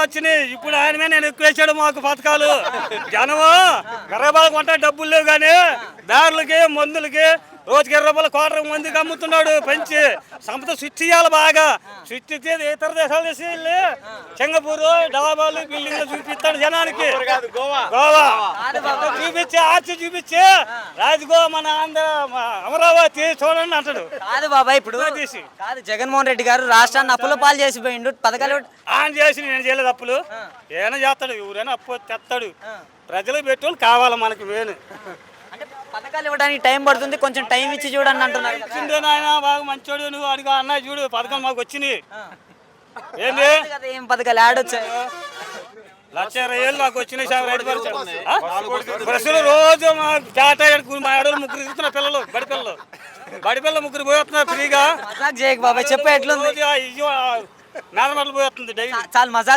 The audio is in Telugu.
వచ్చినాయి. ఇప్పుడు ఆయన మీద నేను ఎక్కువ వేసాడు మాకు పథకాలు. జనము గర్భాలు కొంటే డబ్బులు లేవు కానీ దారులకి మందులకి రోజుకి 20 రూపాయలు క్వార్టర్ మందికి అమ్ముతున్నాడు. పెంచి సంపద స్విచ్ చేయాలి బాగా. స్విచ్ ఇచ్చేది ఇతర దేశాలు చేసి వెళ్ళి సింగపూర్ డాబాలు బిల్డింగ్లు చూపిస్తాడు జనానికి. గోవా చూపించి ఆర్చి చూపించి రాజగోవా మన ఆంధ్ర అమరావతి చూడండి అంటాడు. కాదు బాబాయ్, ఇప్పుడు కాదు జగన్మోహన్ రెడ్డి గారు రాష్ట్రాన్ని అప్పుల పాలు చేసిపోయిండు. పథకాలు ఆయన చేసి నేను చేయలేదు అప్పులు. ఏమైనా చేస్తాడు, ఎవరైనా అప్పు తెస్తాడు. ప్రజలకు పెట్టుకోవాలి కావాలి మనకి వేణు. అంటే పథకాలు ఇవ్వడానికి టైం పడుతుంది, కొంచెం టైం ఇచ్చి చూడండి అంటున్నారు. ఇచ్చిండే నాయన బాగా మంచోడు నువ్వు అడిగా అన్నయ్య చూడు పథకం మాకు వచ్చినాయి. ఏంది ఏం పథకాలు ఆడొచ్చాయి? 1,20,000 మాకు వచ్చినాయి సార్. రైతు బస్సులు రోజు మా టాటా మా ఆడవాళ్ళు 3 తిరుగుతున్నారు పిల్లలు, బడి పిల్లలు 3 పోతున్నారు ఫ్రీగా. మజాక్ చేయకు బాబాయ్, చెప్పు ఎట్లుంది? మేనమట్లు పోతుంది డైలీ. చాలా మజాక్.